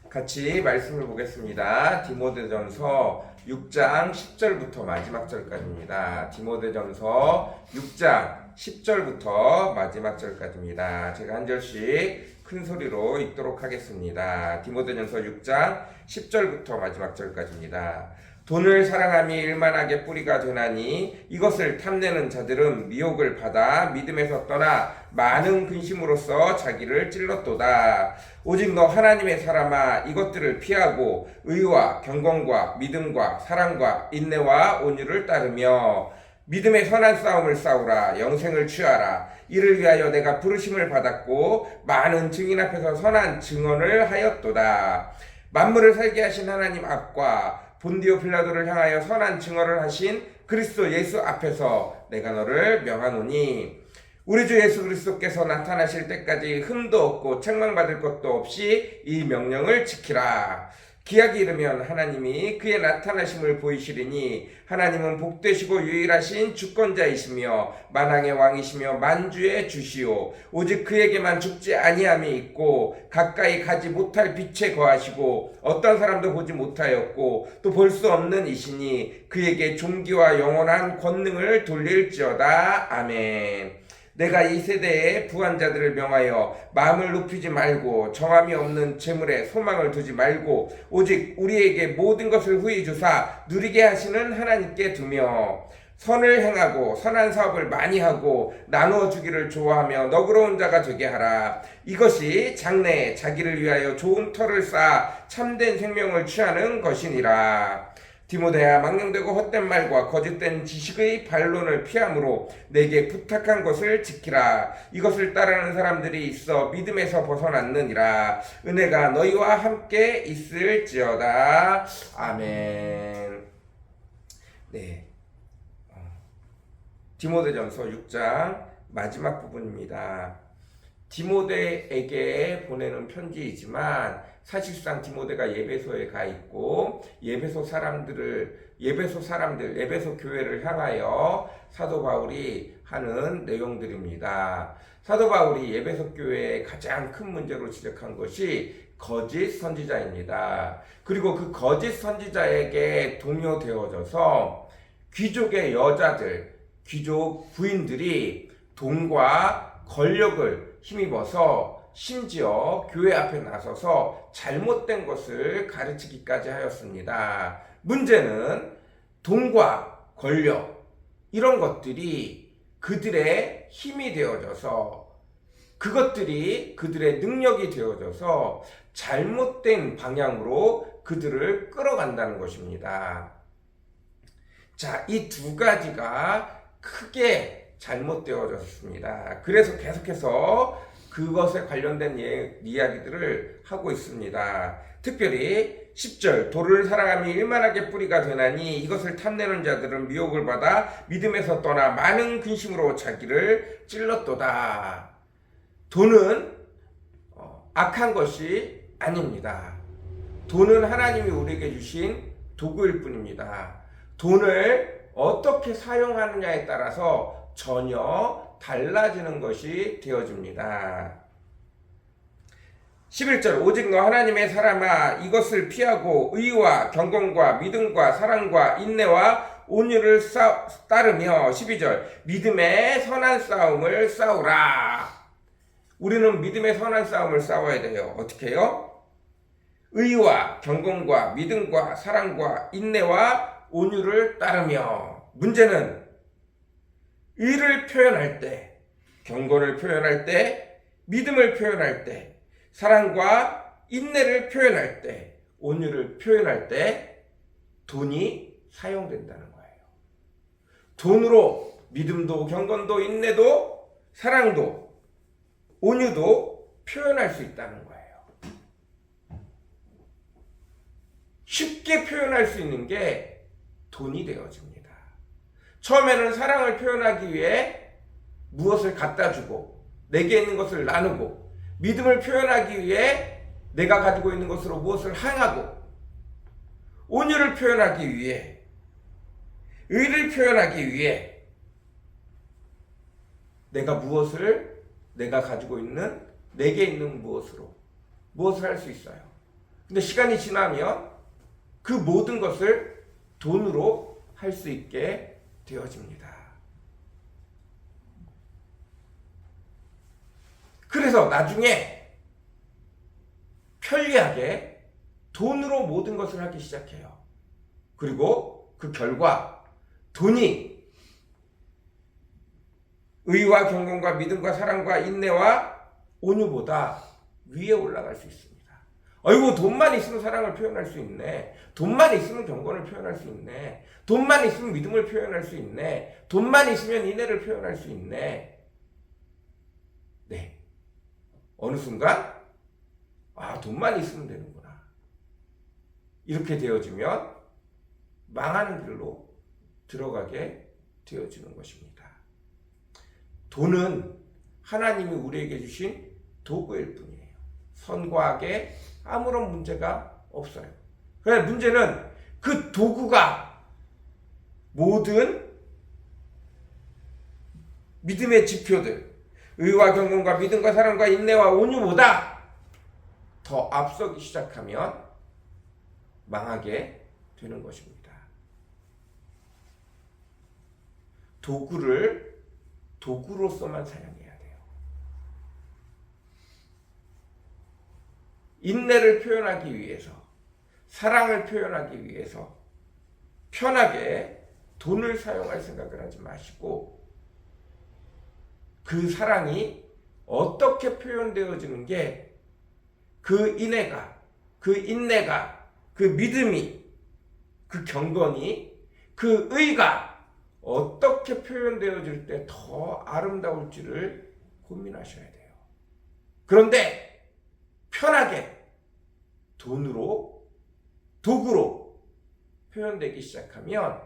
같이 말씀을 보겠습니다. 디모데전서 6장 10절부터 마지막 절까지입니다. 디모데전서 6장 10절부터 마지막 절까지입니다. 제가 한 절씩 큰 소리로 읽도록 하겠습니다. 디모데전서 6장 10절부터 마지막 절까지입니다. 돈을 사랑함이 일만하게 뿌리가 되나니 이것을 탐내는 자들은 미혹을 받아 믿음에서 떠나 많은 근심으로써 자기를 찔렀도다. 오직 너 하나님의 사람아, 이것들을 피하고 의와 경건과 믿음과 사랑과 인내와 온유를 따르며 믿음의 선한 싸움을 싸우라. 영생을 취하라. 이를 위하여 내가 부르심을 받았고 많은 증인 앞에서 선한 증언을 하였도다. 만물을 살게 하신 하나님 앞과 본디오 빌라도를 향하여 선한 증언을 하신 그리스도 예수 앞에서 내가 너를 명하노니, 우리 주 예수 그리스도께서 나타나실 때까지 흠도 없고 책망받을 것도 없이 이 명령을 지키라. 기약이 이르면 하나님이 그의 나타나심을 보이시리니 하나님은 복되시고 유일하신 주권자이시며 만왕의 왕이시며 만주의 주시오. 오직 그에게만 죽지 아니함이 있고 가까이 가지 못할 빛에 거하시고 어떤 사람도 보지 못하였고 또 볼 수 없는 이시니 그에게 존귀와 영원한 권능을 돌릴지어다. 아멘. 내가 이 세대의 부한자들을 명하여 마음을 높이지 말고 정함이 없는 재물에 소망을 두지 말고 오직 우리에게 모든 것을 후히 주사 누리게 하시는 하나님께 두며 선을 행하고 선한 사업을 많이 하고 나누어 주기를 좋아하며 너그러운 자가 되게 하라. 이것이 장래에 자기를 위하여 좋은 터를 쌓아 참된 생명을 취하는 것이니라. 디모데야, 망령되고 헛된 말과 거짓된 지식의 반론을 피함으로 내게 부탁한 것을 지키라. 이것을 따르는 사람들이 있어 믿음에서 벗어났느니라. 은혜가 너희와 함께 있을지어다. 아멘. 네, 디모데전서 6장 마지막 부분입니다. 디모데에게 보내는 편지이지만 사실상 디모데가 예배소에 가 있고 예배소 교회를 향하여 사도 바울이 하는 내용들입니다. 사도 바울이 예배소 교회의 가장 큰 문제로 지적한 것이 거짓 선지자입니다. 그리고 그 거짓 선지자에게 동요되어져서 귀족의 여자들, 귀족 부인들이 돈과 권력을 힘입어서 심지어 교회 앞에 나서서 잘못된 것을 가르치기까지 하였습니다. 문제는 돈과 권력, 이런 것들이 그들의 힘이 되어져서, 그것들이 그들의 능력이 되어져서 잘못된 방향으로 그들을 끌어간다는 것입니다. 자, 이 두 가지가 크게 잘못되어졌습니다. 그래서 계속해서 그것에 관련된 이야기들을 하고 있습니다. 특별히 10절, 도를 사랑함이 일만하게 뿌리가 되나니 이것을 탐내는 자들은 미혹을 받아 믿음에서 떠나 많은 근심으로 자기를 찔렀도다. 돈은 악한 것이 아닙니다. 돈은 하나님이 우리에게 주신 도구일 뿐입니다. 돈을 어떻게 사용하느냐에 따라서 전혀 달라지는 것이 되어집니다. 11절, 오직 너 하나님의 사람아, 이것을 피하고 의와 경건과 믿음과 사랑과 인내와 온유를 따르며 12절, 믿음의 선한 싸움을 싸우라. 우리는 믿음의 선한 싸움을 싸워야 돼요. 어떻게 해요? 의와 경건과 믿음과 사랑과 인내와 온유를 따르며. 문제는 의를 표현할 때, 경건을 표현할 때, 믿음을 표현할 때, 사랑과 인내를 표현할 때, 온유를 표현할 때 돈이 사용된다는 거예요. 돈으로 믿음도 경건도 인내도 사랑도 온유도 표현할 수 있다는 거예요. 쉽게 표현할 수 있는 게 돈이 되어집니다. 처음에는 사랑을 표현하기 위해 무엇을 갖다 주고 내게 있는 것을 나누고, 믿음을 표현하기 위해 내가 가지고 있는 것으로 무엇을 행하고, 온유를 표현하기 위해, 의를 표현하기 위해 내가 가지고 있는, 내게 있는 무엇을 할 수 있어요. 근데 시간이 지나면 그 모든 것을 돈으로 할 수 있게 되어집니다. 그래서 나중에 편리하게 돈으로 모든 것을 하기 시작해요. 그리고 그 결과 돈이 의와 경건과 믿음과 사랑과 인내와 온유보다 위에 올라갈 수 있습니다. 아이고, 돈만 있으면 사랑을 표현할 수 있네. 돈만 있으면 경건을 표현할 수 있네. 돈만 있으면 믿음을 표현할 수 있네. 돈만 있으면 인내를 표현할 수 있네. 네. 어느 순간 돈만 있으면 되는구나. 이렇게 되어지면 망하는 길로 들어가게 되어지는 것입니다. 돈은 하나님이 우리에게 주신 도구일 뿐이에요. 선과 악에 아무런 문제가 없어요. 그런데 문제는 그 도구가 모든 믿음의 지표들, 의와 경건과 믿음과 사랑과 인내와 온유보다 더 앞서기 시작하면 망하게 되는 것입니다. 도구를 도구로서만 사용해야 돼요. 인내를 표현하기 위해서, 사랑을 표현하기 위해서 편하게 돈을 사용할 생각을 하지 마시고, 그 사랑이 어떻게 표현되어지는 게 그 인애가, 그 인내가, 그 믿음이, 그 경건이, 그 의가 어떻게 표현되어질 때 더 아름다울지를 고민하셔야 돼요. 그런데 편하게 돈으로, 도구로 표현되기 시작하면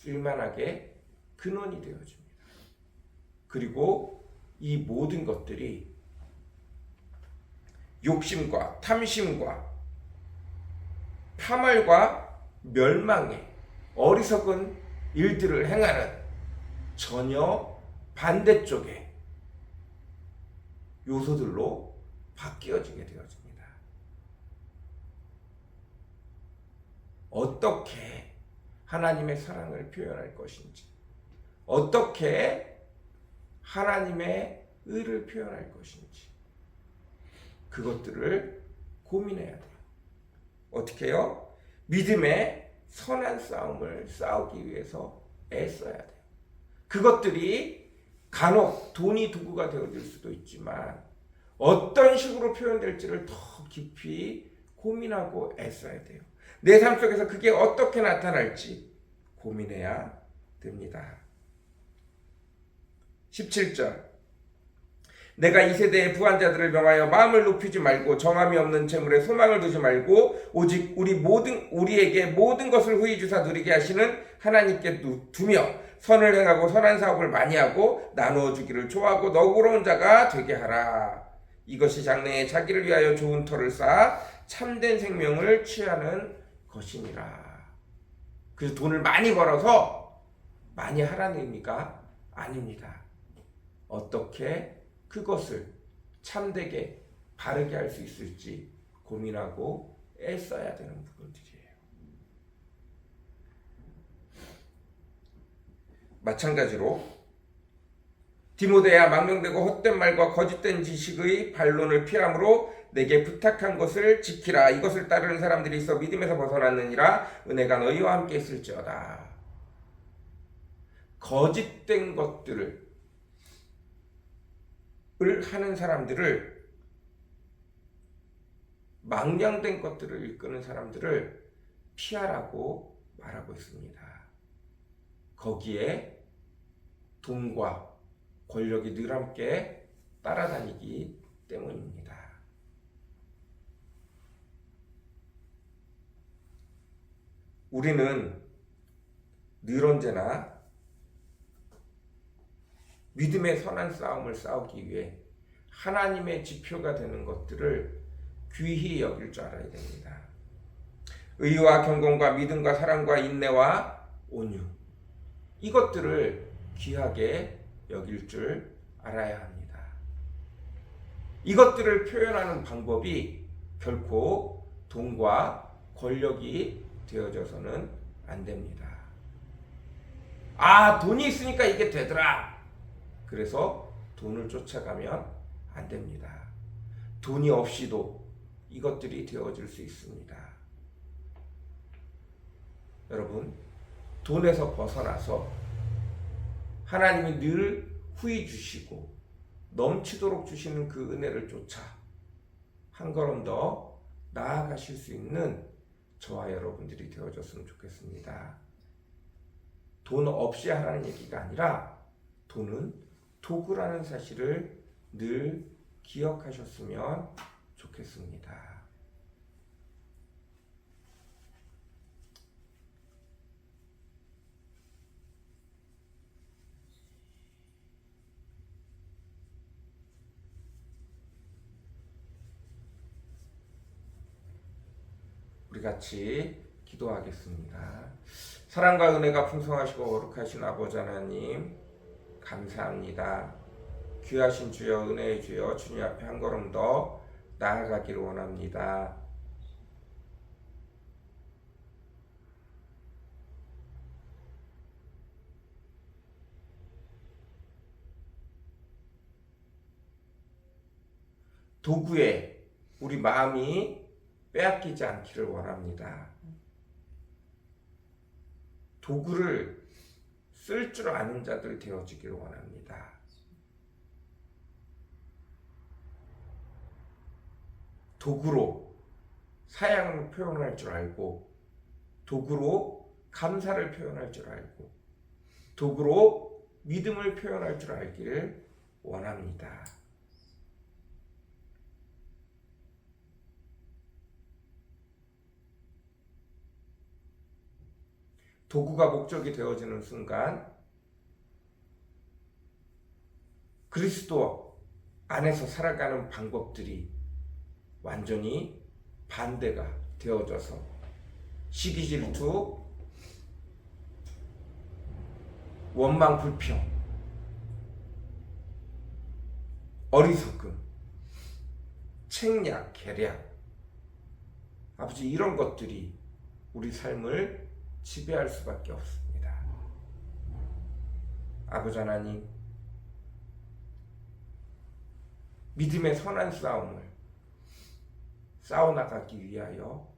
일만하게 근원이 되어집니다. 그리고 이 모든 것들이 욕심과 탐심과 파멸과 멸망의 어리석은 일들을 행하는 전혀 반대쪽의 요소들로 바뀌어지게 되어집니다. 어떻게 하나님의 사랑을 표현할 것인지, 어떻게 하나님의 의를 표현할 것인지, 그것들을 고민해야 돼요. 어떻게 해요? 믿음의 선한 싸움을 싸우기 위해서 애써야 돼요. 그것들이 간혹 돈이 도구가 되어질 수도 있지만 어떤 식으로 표현될지를 더 깊이 고민하고 애써야 돼요. 내 삶 속에서 그게 어떻게 나타날지 고민해야 됩니다. 17절, 내가 이 세대의 부한자들을 명하여 마음을 높이지 말고 정함이 없는 재물에 소망을 두지 말고 오직 우리에게 모든 것을 후히 주사 누리게 하시는 하나님께 두며 선을 행하고 선한 사업을 많이 하고 나누어 주기를 좋아하고 너그러운 자가 되게 하라. 이것이 장래에 자기를 위하여 좋은 터를 쌓아 참된 생명을 취하는 것이니라. 그래서 돈을 많이 벌어서 많이 하라는 의미가 아닙니다. 어떻게 그것을 참되게 바르게 할 수 있을지 고민하고 애써야 되는 부분들이에요. 마찬가지로 디모데야, 망령되고 헛된 말과 거짓된 지식의 반론을 피함으로 내게 부탁한 것을 지키라. 이것을 따르는 사람들이 있어 믿음에서 벗어났느니라. 은혜가 너희와 함께 있을지어다. 거짓된 것들을 하는 사람들을, 망령된 것들을 일끄는 사람들을 피하라고 말하고 있습니다. 거기에 돈과 권력이 늘 함께 따라다니기 때문입니다. 우리는 늘 언제나 믿음의 선한 싸움을 싸우기 위해 하나님의 지표가 되는 것들을 귀히 여길 줄 알아야 됩니다. 의와 경건과 믿음과 사랑과 인내와 온유, 이것들을 귀하게 여길 줄 알아야 합니다. 이것들을 표현하는 방법이 결코 돈과 권력이 되어져서는 안 됩니다. 아, 돈이 있으니까 이게 되더라. 그래서 돈을 쫓아가면 안 됩니다. 돈이 없이도 이것들이 되어질 수 있습니다. 여러분, 돈에서 벗어나서 하나님이 늘 후히 주시고 넘치도록 주시는 그 은혜를 쫓아 한 걸음 더 나아가실 수 있는 저와 여러분들이 되어줬으면 좋겠습니다. 돈 없이 하라는 얘기가 아니라 돈은 도구라는 사실을 늘 기억하셨으면 좋겠습니다. 우리 같이 기도하겠습니다. 사랑과 은혜가 풍성하시고 거룩하신 아버지 하나님, 감사합니다. 귀하신 주여, 은혜의 주여, 주님 앞에 한 걸음 더 나아가기를 원합니다. 도구에 우리 마음이 빼앗기지 않기를 원합니다. 도구를 쓸 줄 아는 자들 되어지기를 원합니다. 도구로 사양을 표현할 줄 알고, 도구로 감사를 표현할 줄 알고, 도구로 믿음을 표현할 줄 알기를 원합니다. 도구가 목적이 되어지는 순간 그리스도 안에서 살아가는 방법들이 완전히 반대가 되어져서 시기 질투, 원망 불평, 어리석음, 책략, 계략, 아버지, 이런 것들이 우리 삶을 지배할 수밖에 없습니다. 아버지 하나님, 믿음의 선한 싸움을 싸워나가기 위하여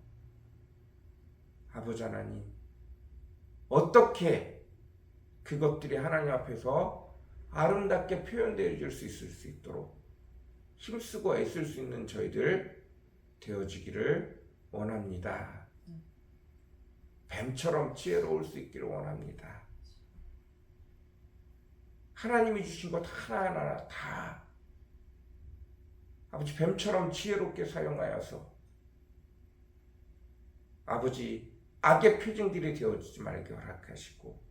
아버지 하나님, 어떻게 그것들이 하나님 앞에서 아름답게 표현되어질 수 있을 수 있도록 힘쓰고 애쓸 수 있는 저희들 되어지기를 원합니다. 뱀처럼 지혜로울 수 있기를 원합니다. 하나님이 주신 것 하나하나 다 아버지, 뱀처럼 지혜롭게 사용하여서 아버지, 악의 표징들이 되어지지 말게 허락하시고,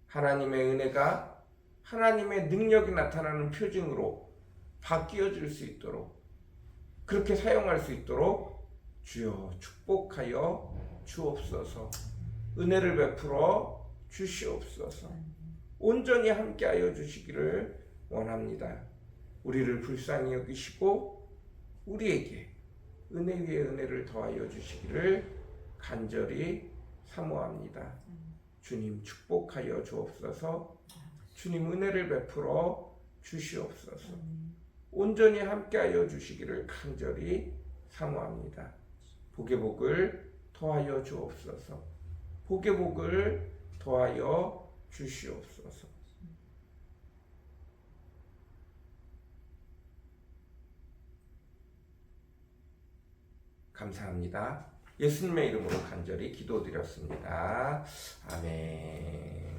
하나님의 은혜가 하나님의 능력이 나타나는 표징으로 바뀌어질 수 있도록, 그렇게 사용할 수 있도록 주여 축복하여 주옵소서. 은혜를 베풀어 주시옵소서. 온전히 함께하여 주시기를 원합니다. 우리를 불쌍히 여기시고 우리에게 은혜 위에 은혜를 더하여 주시기를 간절히 사모합니다. 주님 축복하여 주옵소서. 주님 은혜를 베풀어 주시옵소서. 온전히 함께하여 주시기를 간절히 사모합니다. 복의 복을 더하여 주옵소서. 복의 복을 더하여 주시옵소서. 감사합니다. 예수님의 이름으로 간절히 기도드렸습니다. 아멘.